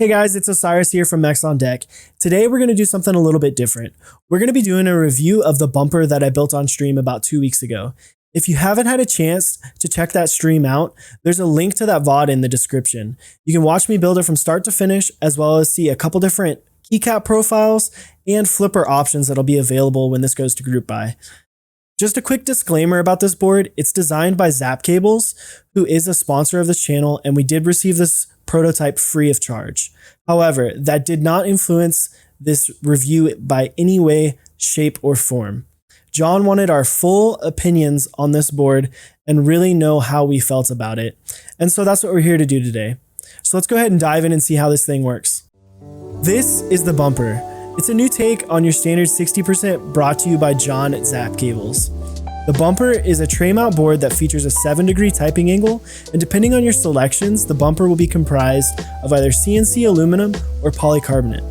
Hey guys, it's Osiris here from Mechs on Deck. Today we're going to do something a little bit different. We're going to be doing a review of the bumper that I built on stream about 2 weeks ago. If you haven't had a chance to check that stream out, there's a link to that VOD in the description. You can watch me build it from start to finish, as well as see a couple different keycap profiles and flipper options that'll be available when this goes to group buy. Just a quick disclaimer about this board. It's designed by Zap Cables, who is a sponsor of this channel, and we did receive this prototype free of charge. However, that did not influence this review by any way, shape, or form. John wanted our full opinions on this board and really know how we felt about it. And so that's what we're here to do today. So let's go ahead and dive in and see how this thing works. This is the bumper. It's a new take on your standard 60% brought to you by John at Zap Cables. The bumper is a tray mount board that features a 7-degree typing angle, and depending on your selections, the bumper will be comprised of either CNC aluminum or polycarbonate.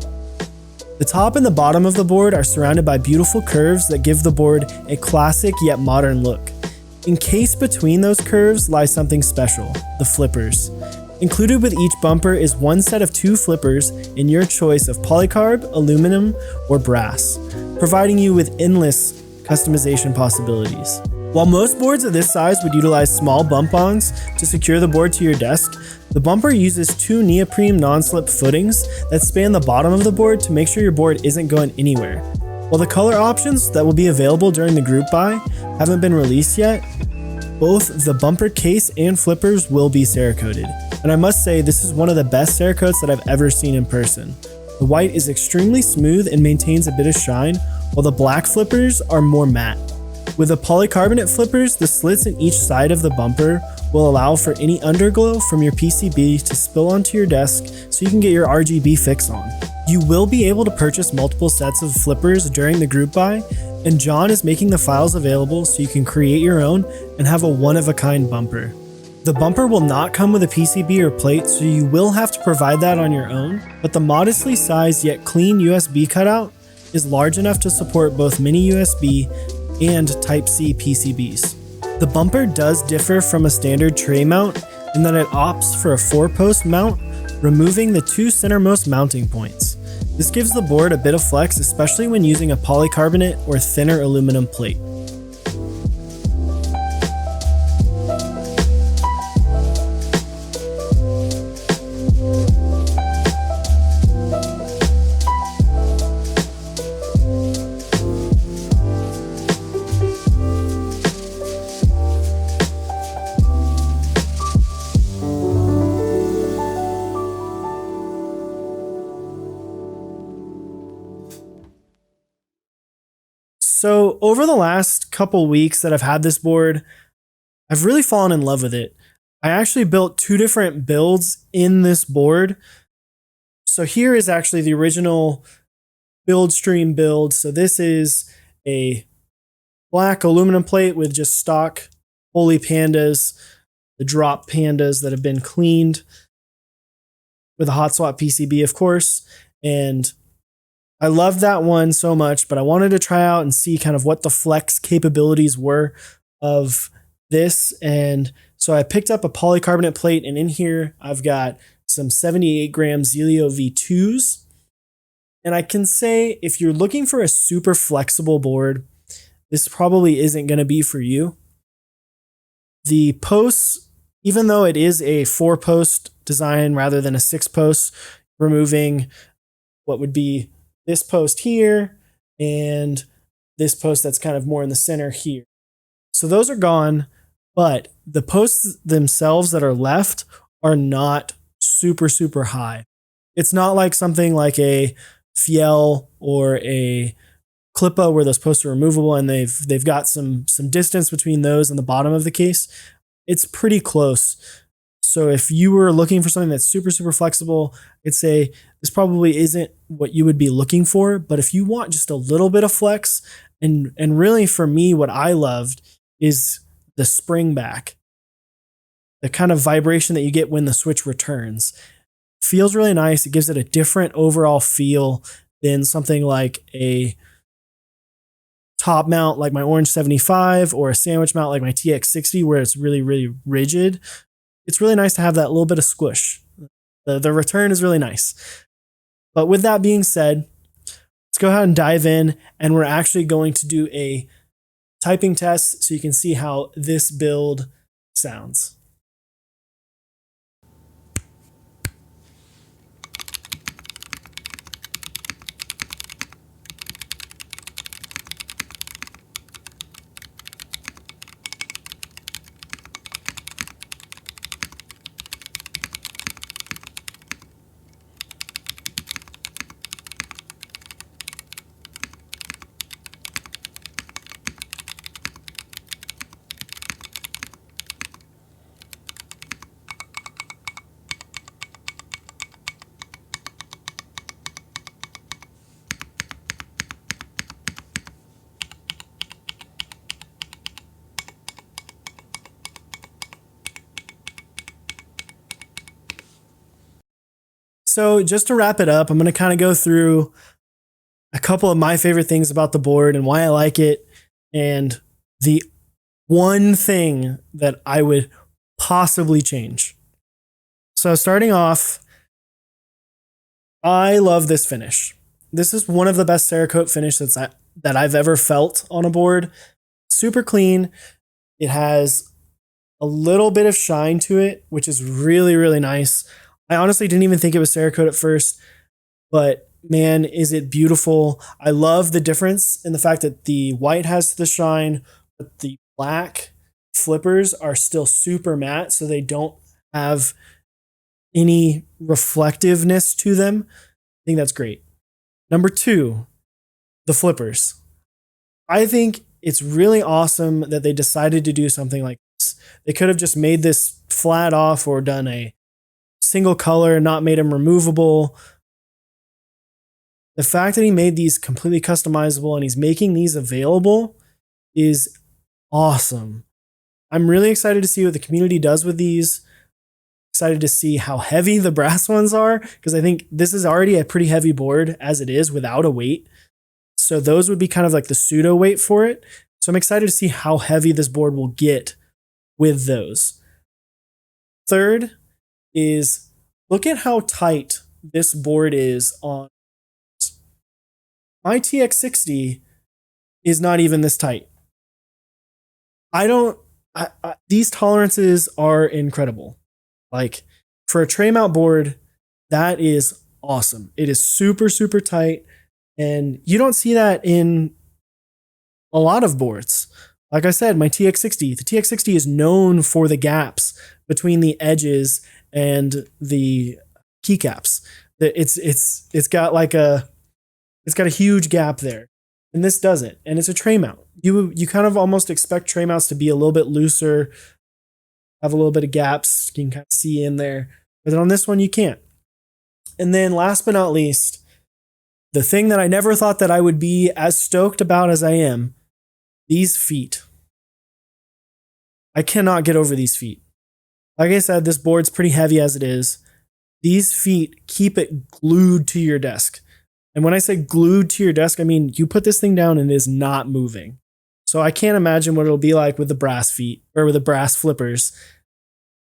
The top and the bottom of the board are surrounded by beautiful curves that give the board a classic yet modern look. Encased between those curves lies something special, the flippers. Included with each bumper is one set of 2 flippers in your choice of polycarb, aluminum, or brass, providing you with endless customization possibilities. While most boards of this size would utilize small bump-ons to secure the board to your desk, the bumper uses 2 neoprene non-slip footings that span the bottom of the board to make sure your board isn't going anywhere. While the color options that will be available during the group buy haven't been released yet, both the bumper case and flippers will be Cerakoted. And I must say, this is one of the best Cerakotes that I've ever seen in person. The white is extremely smooth and maintains a bit of shine, while the black flippers are more matte. With the polycarbonate flippers, the slits in each side of the bumper will allow for any underglow from your PCB to spill onto your desk so you can get your RGB fix on. You will be able to purchase multiple sets of flippers during the group buy, and John is making the files available so you can create your own and have a one-of-a-kind bumper. The bumper will not come with a PCB or plate, so you will have to provide that on your own, but the modestly sized yet clean USB cutout is large enough to support both mini USB and Type-C PCBs. The bumper does differ from a standard tray mount in that it opts for a 4-post mount, removing the 2 centermost mounting points. This gives the board a bit of flex, especially when using a polycarbonate or thinner aluminum plate. So over the last couple weeks that I've had this board, I've really fallen in love with it. I actually built 2 different builds in this board. So here is actually the original build stream build. So this is a black aluminum plate with just stock Holy Pandas, the drop pandas that have been cleaned with a hot swap PCB, of course. And I loved that one so much, but I wanted to try out and see kind of what the flex capabilities were of this. And so I picked up a polycarbonate plate, and in here I've got some 78 gram Zelio V2s. And I can say, if you're looking for a super flexible board, this probably isn't going to be for you. The posts, even though it is a 4-post design rather than a 6-post, removing what would be this post here and this post that's kind of more in the center here. So those are gone, but the posts themselves that are left are not super, super high. It's not like something like a Fiel or a Klippa where those posts are removable and they've got some distance between those and the bottom of the case. It's pretty close. So if you were looking for something that's super, super flexible, I'd say this probably isn't what you would be looking for. But if you want just a little bit of flex, and really for me, what I loved is the spring back, the kind of vibration that you get when the switch returns. Feels really nice. It gives it a different overall feel than something like a top mount like my Orange 75 or a sandwich mount like my TX60 where it's really, really rigid. It's really nice to have that little bit of squish, The return is really nice. But with that being said, let's go ahead and dive in, and we're actually going to do a typing test so you can see how this build sounds. So just to wrap it up, I'm going to kind of go through a couple of my favorite things about the board and why I like it, and the one thing that I would possibly change. So starting off, I love this finish. This is one of the best Cerakote finishes that I've ever felt on a board. Super clean. It has a little bit of shine to it, which is really, really nice. I honestly didn't even think it was Cerakote at first, but man, is it beautiful. I love the difference in the fact that the white has the shine, but the black flippers are still super matte, so they don't have any reflectiveness to them. I think that's great. Number 2, the flippers. I think it's really awesome that they decided to do something like this. They could have just made this flat off or done a single color, not made them removable. The fact that he made these completely customizable and he's making these available is awesome. I'm really excited to see what the community does with these. Excited to see how heavy the brass ones are, because I think this is already a pretty heavy board as it is without a weight. So those would be kind of like the pseudo weight for it. So I'm excited to see how heavy this board will get with those. Third is, look at how tight this board is on. My TX60 is not even this tight. These tolerances are incredible. Like, for a tray mount board, that is awesome. It is super, super tight, and you don't see that in a lot of boards. Like I said, my TX60, the TX60 is known for the gaps between the edges and the keycaps. It's got a huge gap there, and this doesn't. And it's a tray mount. You kind of almost expect tray mounts to be a little bit looser, have a little bit of gaps, you can kind of see in there. But on this one, you can't. And then last but not least, the thing that I never thought that I would be as stoked about as I am, these feet. I cannot get over these feet. Like I said, this board's pretty heavy as it is. These feet keep it glued to your desk. And when I say glued to your desk, I mean you put this thing down and it is not moving. So I can't imagine what it'll be like with the brass feet or with the brass flippers.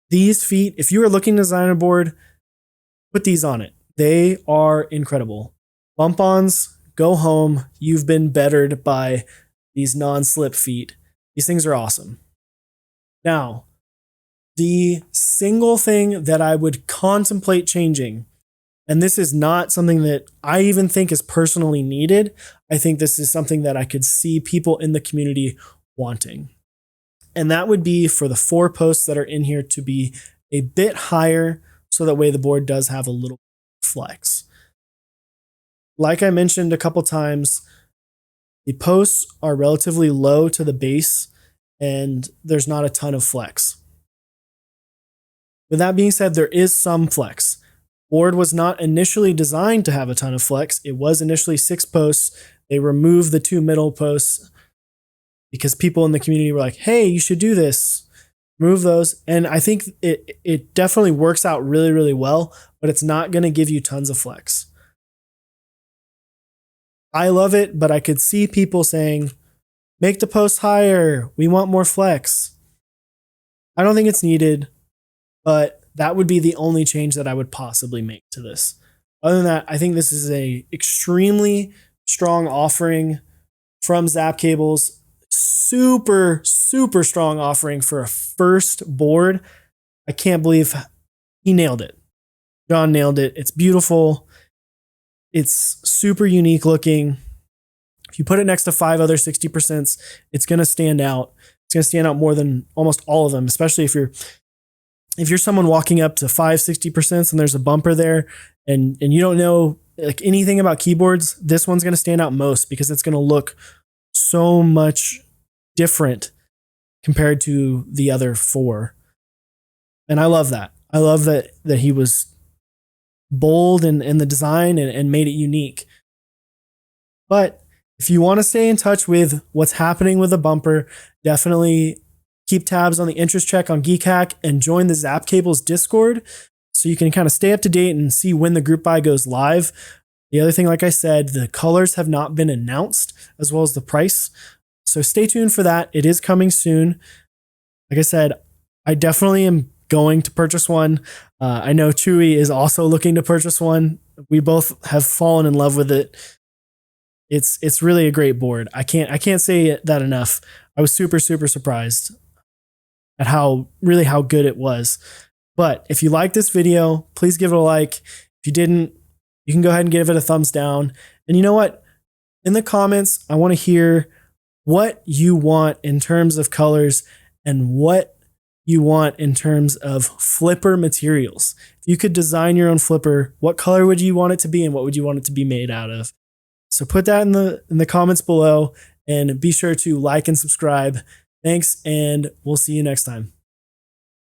These feet, if you are looking to design a board, put these on it. They are incredible. Bump-ons, go home. You've been bettered by these non-slip feet. These things are awesome. Now, the single thing that I would contemplate changing, and this is not something that I even think is personally needed, I think this is something that I could see people in the community wanting. And that would be for the 4 posts that are in here to be a bit higher, so that way the board does have a little flex. Like I mentioned a couple times, the posts are relatively low to the base and there's not a ton of flex. With that being said, there is some flex. Board was not initially designed to have a ton of flex. It was initially 6 posts. They removed the 2 middle posts because people in the community were like, hey, you should do this. Remove those. And I think it definitely works out really, really well, but it's not going to give you tons of flex. I love it, but I could see people saying, make the post higher. We want more flex. I don't think it's needed, but that would be the only change that I would possibly make to this. Other than that, I think this is a extremely strong offering from Zap Cables. Super, super strong offering for a first board. I can't believe he nailed it. John nailed it. It's beautiful. It's super unique looking. If you put it next to 5 other 60%, it's going to stand out. It's going to stand out more than almost all of them, especially if you're someone walking up to 5 60% and there's a bumper there and you don't know like anything about keyboards, this one's going to stand out most because it's going to look so much different compared to the other 4. And I love that. I love that he was bold in the design and made it unique. But if you want to stay in touch with what's happening with the bumper, definitely keep tabs on the interest check on GeekHack and join the Zap Cables Discord so you can kind of stay up to date and see when the group buy goes live. The other thing, like I said, the colors have not been announced as well as the price. So stay tuned for that. It is coming soon. Like I said, I definitely am going to purchase one. I know Chewy is also looking to purchase one. We both have fallen in love with it. It's really a great board. I can't say that enough. I was super, super surprised at how good it was. But if you like this video, please give it a like. If you didn't, you can go ahead and give it a thumbs down. And you know what? In the comments, I want to hear what you want in terms of colors and what you want in terms of flipper materials. If you could design your own flipper, what color would you want it to be and what would you want it to be made out of? So put that in the comments below and be sure to like and subscribe. Thanks, and we'll see you next time.